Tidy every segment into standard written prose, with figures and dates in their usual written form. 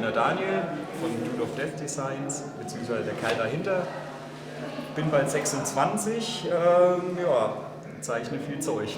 der Daniel von Dude of Death Designs, beziehungsweise der Kerl dahinter. Bin bald 26, zeichne viel Zeug.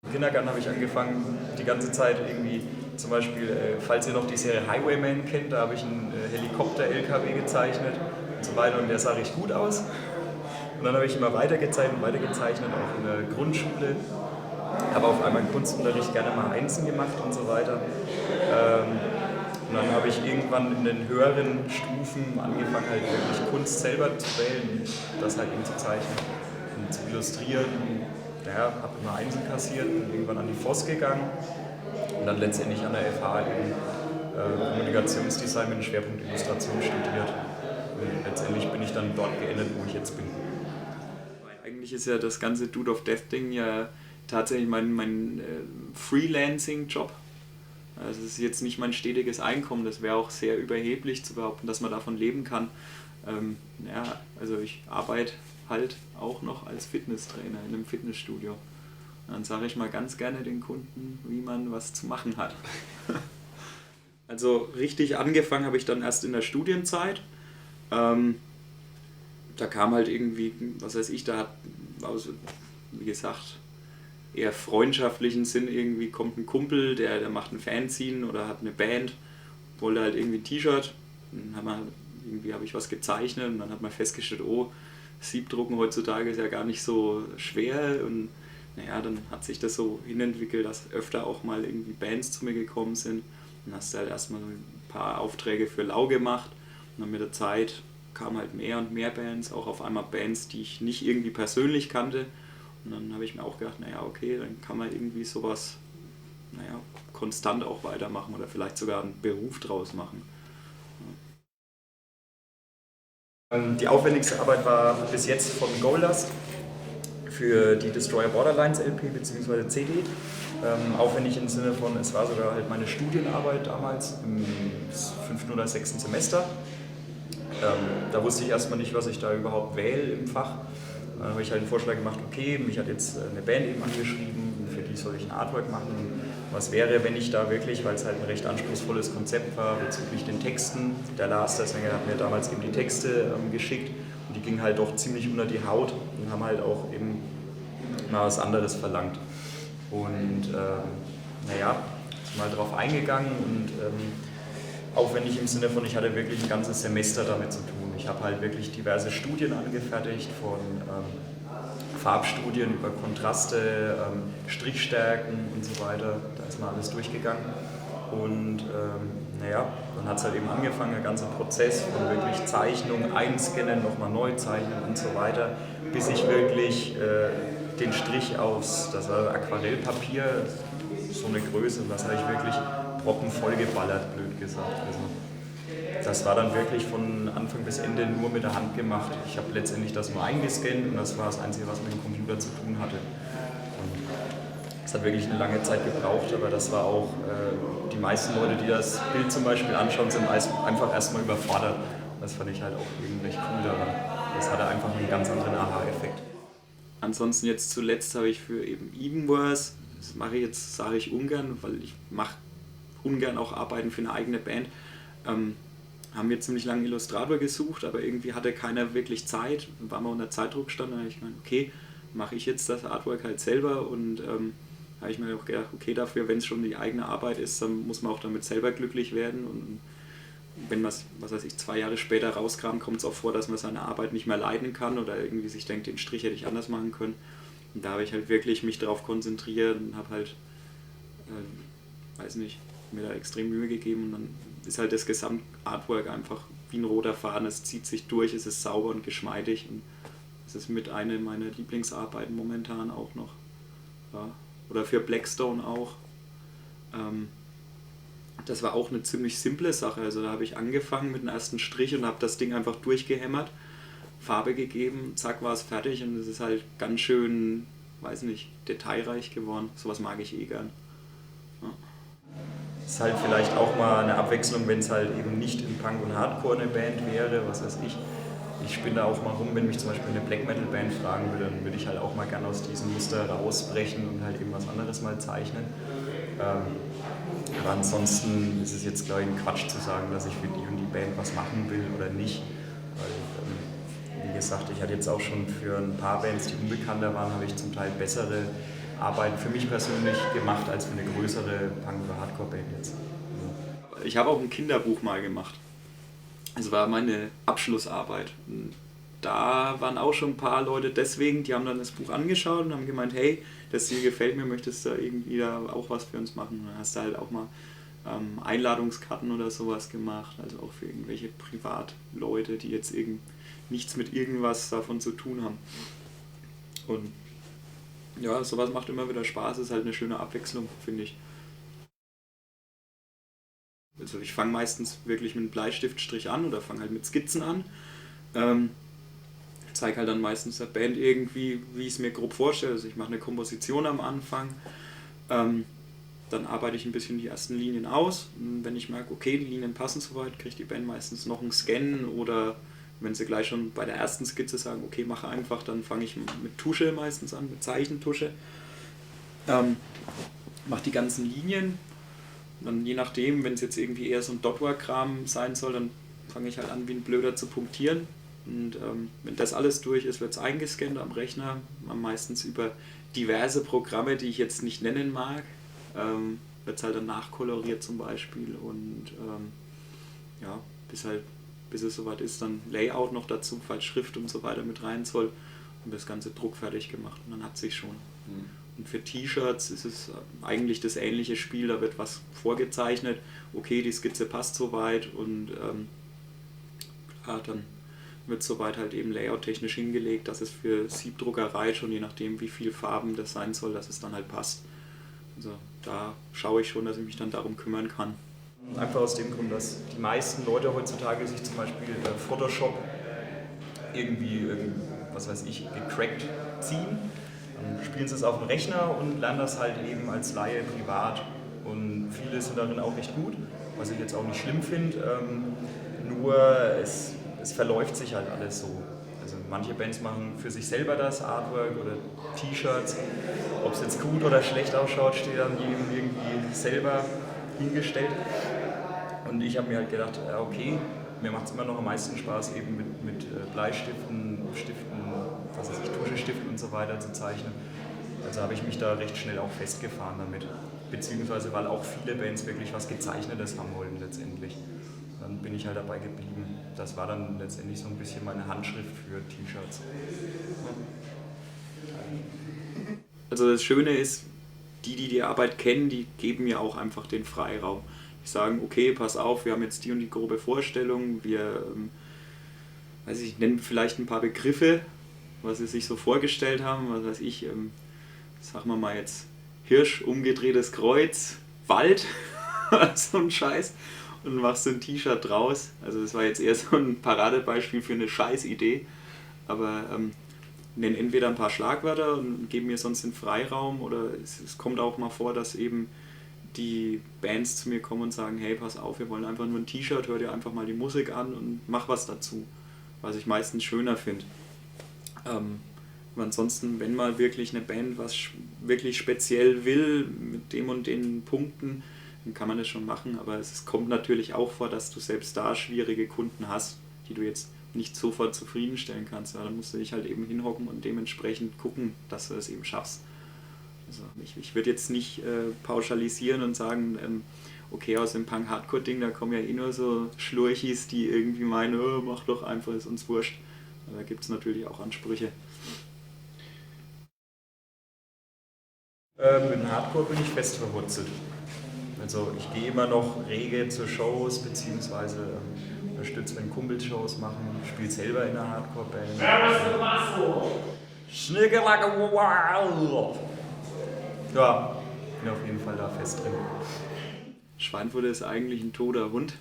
Im Kindergarten habe ich angefangen, die ganze Zeit irgendwie, zum Beispiel, falls ihr noch die Serie Highwayman kennt, da habe ich einen Helikopter-LKW gezeichnet und so weiter und der sah recht gut aus. Und dann habe ich immer weitergezeichnet, auch in der Grundschule. Habe auf einmal im Kunstunterricht gerne mal Einsen gemacht und so weiter. Und dann habe ich irgendwann in den höheren Stufen angefangen, halt wirklich Kunst selber zu wählen, das halt eben zu zeichnen und zu illustrieren. Ja, habe immer Einsen kassiert, bin irgendwann an die FOS gegangen und dann letztendlich an der FH eben Kommunikationsdesign mit dem Schwerpunkt Illustration studiert. Und letztendlich bin ich dann dort geendet, wo ich jetzt bin. Eigentlich ist ja das ganze Dude of Death Ding ja tatsächlich mein Freelancing-Job. Also es ist jetzt nicht mein stetiges Einkommen, das wäre auch sehr überheblich zu behaupten, dass man davon leben kann. Also ich arbeite halt auch noch als Fitnesstrainer in einem Fitnessstudio. Und dann sage ich mal ganz gerne den Kunden, wie man was zu machen hat. Also richtig angefangen habe ich dann erst in der Studienzeit. Da kam halt irgendwie, was weiß ich, da hat, also, wie gesagt, eher freundschaftlichen Sinn irgendwie kommt ein Kumpel, der macht ein Fanzine oder hat eine Band, wollte halt irgendwie ein T-Shirt, dann habe ich was gezeichnet und dann hat man festgestellt, oh, Siebdrucken heutzutage ist ja gar nicht so schwer und naja, dann hat sich das so hinentwickelt, dass öfter auch mal irgendwie Bands zu mir gekommen sind. Dann hast du halt erstmal ein paar Aufträge für lau gemacht und dann mit der Zeit kamen halt mehr und mehr Bands, auch auf einmal Bands, die ich nicht irgendwie persönlich kannte. Und dann habe ich mir auch gedacht, naja, okay, dann kann man irgendwie sowas, konstant auch weitermachen oder vielleicht sogar einen Beruf draus machen. Die aufwendigste Arbeit war bis jetzt von Goldust für die Destroyer Borderlines LP bzw. CD. Aufwendig im Sinne von, es war sogar halt meine Studienarbeit damals im 5. oder 6. Semester. Da wusste ich erstmal nicht, was ich da überhaupt wähle im Fach. Dann habe ich halt einen Vorschlag gemacht, okay, mich hat jetzt eine Band eben angeschrieben, für die soll ich ein Artwork machen. Was wäre, wenn ich da wirklich, weil es halt ein recht anspruchsvolles Konzept war bezüglich den Texten, der Lars, der Sänger, hat mir damals eben die Texte geschickt und die gingen halt doch ziemlich unter die Haut und haben halt auch eben mal was anderes verlangt. Und ist mal drauf eingegangen und aufwendig im Sinne von, ich hatte wirklich ein ganzes Semester damit zu tun. Ich habe halt wirklich diverse Studien angefertigt, von Farbstudien über Kontraste, Strichstärken und so weiter. Da ist mal alles durchgegangen. Und dann hat es halt eben angefangen, der ganze Prozess von wirklich Zeichnung, einscannen, nochmal neu zeichnen und so weiter, bis ich wirklich den Strich das war Aquarellpapier, so eine Größe, das habe ich wirklich proppenvoll geballert, blöd gesagt. Also, das war dann wirklich von Anfang bis Ende nur mit der Hand gemacht. Ich habe letztendlich das nur eingescannt und das war das Einzige, was mit dem Computer zu tun hatte. Es hat wirklich eine lange Zeit gebraucht, aber das war auch, die meisten Leute, die das Bild zum Beispiel anschauen, sind einfach erstmal überfordert. Das fand ich halt auch irgendwie recht cool daran. Das hatte einfach einen ganz anderen Aha-Effekt. Ansonsten jetzt zuletzt habe ich für eben Evenverse, das mache ich jetzt, sage ich ungern, weil ich mache ungern auch Arbeiten für eine eigene Band, haben wir ziemlich lange einen Illustrator gesucht, aber irgendwie hatte keiner wirklich Zeit, war mal unter Zeitdruck stand, dann habe ich gemeint, okay, mache ich jetzt das Artwork halt selber und habe ich mir auch gedacht, okay, dafür, wenn es schon die eigene Arbeit ist, dann muss man auch damit selber glücklich werden und wenn man, was weiß ich, 2 Jahre später rauskramt, kommt es auch vor, dass man seine Arbeit nicht mehr leiden kann oder irgendwie sich denkt, den Strich hätte ich anders machen können. Und da habe ich halt wirklich mich darauf konzentriert und habe halt, mir da extrem Mühe gegeben und dann ist halt das Gesamtartwork einfach wie ein roter Faden, es zieht sich durch, es ist sauber und geschmeidig und es ist mit einer meiner Lieblingsarbeiten momentan auch noch. Ja. Oder für Blackstone auch. Das war auch eine ziemlich simple Sache, also da habe ich angefangen mit dem ersten Strich und habe das Ding einfach durchgehämmert, Farbe gegeben, zack war es fertig und es ist halt ganz schön, detailreich geworden. Sowas mag ich eh gern. Ja. Ist halt vielleicht auch mal eine Abwechslung, wenn es halt eben nicht in Punk und Hardcore eine Band wäre, was weiß ich. Ich spinne da auch mal rum, wenn mich zum Beispiel eine Black Metal Band fragen würde, dann würde ich halt auch mal gerne aus diesem Muster rausbrechen und halt eben was anderes mal zeichnen. Aber ansonsten ist es jetzt, glaube ich, ein Quatsch zu sagen, dass ich für die und die Band was machen will oder nicht. Weil, wie gesagt, ich hatte jetzt auch schon für ein paar Bands, die unbekannter waren, habe ich zum Teil bessere Arbeit für mich persönlich gemacht als für eine größere Punk- oder Hardcore-Band jetzt. Also ich habe auch ein Kinderbuch mal gemacht. Es war meine Abschlussarbeit. Und da waren auch schon ein paar Leute deswegen, die haben dann das Buch angeschaut und haben gemeint, hey, das hier gefällt mir, möchtest du irgendwie da auch was für uns machen? Und dann hast du halt auch mal Einladungskarten oder sowas gemacht, also auch für irgendwelche Privatleute, die jetzt nichts mit irgendwas davon zu tun haben. Und ja, sowas macht immer wieder Spaß, ist halt eine schöne Abwechslung, finde ich. Also ich fange meistens wirklich mit einem Bleistiftstrich an oder fange halt mit Skizzen an. Ähm, zeige halt dann meistens der Band irgendwie, wie ich es mir grob vorstelle. Also ich mache eine Komposition am Anfang, dann arbeite ich ein bisschen die ersten Linien aus. Und wenn ich merke, okay, die Linien passen soweit, kriegt die Band meistens noch einen Scan oder wenn sie gleich schon bei der ersten Skizze sagen, okay, mache einfach, dann fange ich mit Tusche meistens an, mit Zeichentusche. Mache die ganzen Linien. Dann je nachdem, wenn es jetzt irgendwie eher so ein Dotwork-Kram sein soll, dann fange ich halt an, wie ein Blöder zu punktieren. Und wenn das alles durch ist, wird es eingescannt am Rechner, meistens über diverse Programme, die ich jetzt nicht nennen mag. Wird es halt dann nachkoloriert zum Beispiel und ja, bis es soweit ist, dann Layout noch dazu, falls Schrift und so weiter mit rein soll und das Ganze druckfertig gemacht und dann hat sich schon. Und für T-Shirts ist es eigentlich das ähnliche Spiel, da wird was vorgezeichnet, okay, die Skizze passt soweit und ja, dann wird soweit halt eben layout-technisch hingelegt, dass es für Siebdruckerei schon, je nachdem wie viel Farben das sein soll, dass es dann halt passt. Also da schaue ich schon, dass ich mich dann darum kümmern kann. Einfach aus dem Grund, dass die meisten Leute heutzutage sich zum Beispiel Photoshop irgendwie, was weiß ich, gecrackt ziehen. Dann spielen sie es auf dem Rechner und lernen das halt eben als Laie privat. Und viele sind darin auch recht gut, was ich jetzt auch nicht schlimm finde. Nur es verläuft sich halt alles so. Also manche Bands machen für sich selber das Artwork oder T-Shirts. Ob es jetzt gut oder schlecht ausschaut, steht dann jedem irgendwie selber hingestellt. Und ich habe mir halt gedacht, ja, okay, mir macht es immer noch am meisten Spaß, eben mit Bleistiften, Stiften, was weiß ich, Tuschestiften und so weiter zu zeichnen. Also habe ich mich da recht schnell auch festgefahren damit. Beziehungsweise weil auch viele Bands wirklich was Gezeichnetes haben wollen letztendlich. Dann bin ich halt dabei geblieben. Das war dann letztendlich so ein bisschen meine Handschrift für T-Shirts. Also das Schöne ist, die Arbeit kennen, die geben mir auch einfach den Freiraum. Die sagen, okay, pass auf, wir haben jetzt die und die grobe Vorstellung, wir, weiß ich, nennen vielleicht ein paar Begriffe, was sie sich so vorgestellt haben, was weiß ich, sagen wir mal jetzt Hirsch, umgedrehtes Kreuz, Wald, so ein Scheiß und machst so ein T-Shirt draus. Also das war jetzt eher so ein Paradebeispiel für eine Scheißidee, aber nennen entweder ein paar Schlagwörter und geben mir sonst den Freiraum oder es kommt auch mal vor, dass eben die Bands zu mir kommen und sagen, hey, pass auf, wir wollen einfach nur ein T-Shirt, hör dir einfach mal die Musik an und mach was dazu, was ich meistens schöner finde. Ansonsten, wenn mal wirklich eine Band was wirklich speziell will, mit dem und den Punkten, dann kann man das schon machen, aber es kommt natürlich auch vor, dass du selbst da schwierige Kunden hast, die du jetzt nicht sofort zufriedenstellen kannst. Ja, dann musst du dich halt eben hinhocken und dementsprechend gucken, dass du es eben schaffst. Also ich würde jetzt nicht pauschalisieren und sagen, okay, aus dem Punk-Hardcore-Ding, da kommen ja eh nur so Schlurchis, die irgendwie meinen, oh, mach doch einfach, ist uns wurscht. Aber da gibt es natürlich auch Ansprüche. Mit dem Hardcore bin ich fest verwurzelt. Also ich gehe immer noch rege zu Shows, beziehungsweise unterstütze, wenn Kumpels Shows machen, spiele selber in einer Hardcore-Band. Ja, bin auf jeden Fall da fest drin. Schweinfurt ist eigentlich ein toter Hund.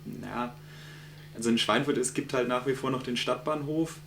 Naja, also in Schweinfurt, es gibt halt nach wie vor noch den Stadtbahnhof.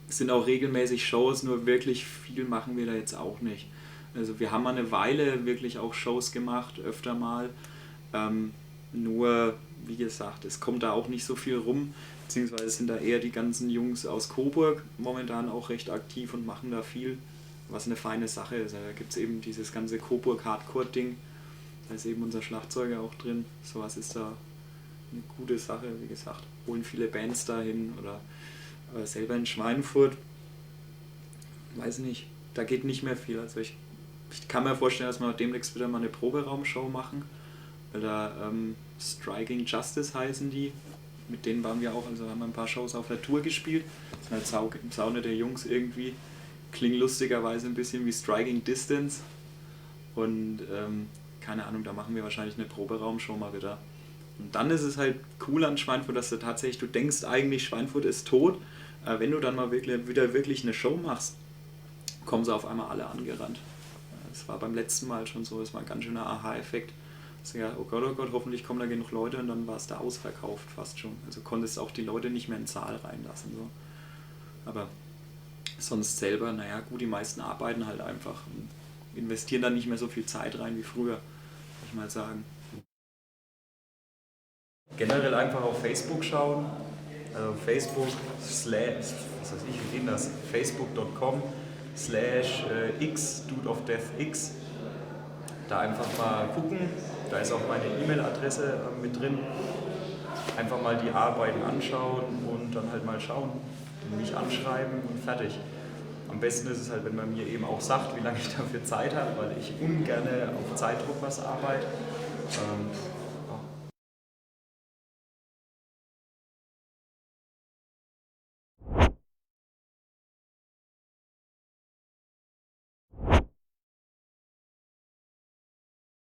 Es sind auch regelmäßig Shows, nur wirklich viel machen wir da jetzt auch nicht. Also wir haben mal eine Weile wirklich auch Shows gemacht, öfter mal. Nur, wie gesagt, es kommt da auch nicht so viel rum, beziehungsweise sind da eher die ganzen Jungs aus Coburg momentan auch recht aktiv und machen da viel, was eine feine Sache ist. Da gibt es eben dieses ganze Coburg-Hardcore-Ding. Da ist eben unser Schlagzeuger auch drin. Sowas ist da eine gute Sache, wie gesagt. Holen viele Bands dahin oder selber in Schweinfurt, weiß nicht, da geht nicht mehr viel. Also ich kann mir vorstellen, dass wir demnächst wieder mal eine Proberaumshow machen, weil da Striking Justice heißen die. Mit denen waren wir auch, also haben wir ein paar Shows auf der Tour gespielt. Das sind halt Saune der Jungs irgendwie. Klingt lustigerweise ein bisschen wie Striking Distance. Und keine Ahnung, da machen wir wahrscheinlich eine Proberaumshow mal wieder. Und dann ist es halt cool an Schweinfurt, dass du denkst eigentlich, Schweinfurt ist tot. Wenn du dann mal wieder wirklich eine Show machst, kommen sie auf einmal alle angerannt. Das war beim letzten Mal schon so, das war ein ganz schöner Aha-Effekt. Also ja, oh Gott, hoffentlich kommen da genug Leute, und dann war es da ausverkauft fast schon. Also konntest auch die Leute nicht mehr in Zahl reinlassen. So. Aber sonst selber, naja gut, die meisten arbeiten halt einfach und investieren dann nicht mehr so viel Zeit rein wie früher, würde ich mal sagen. Generell einfach auf Facebook schauen. Also Facebook slash, was weiß ich, wie geht das? Facebook.com slash x, Dude of Death X. Da einfach mal gucken, da ist auch meine E-Mail-Adresse mit drin. Einfach mal die Arbeiten anschauen und dann halt mal schauen, mich anschreiben und fertig. Am besten ist es halt, wenn man mir eben auch sagt, wie lange ich dafür Zeit habe, weil ich ungern auf Zeitdruck was arbeite.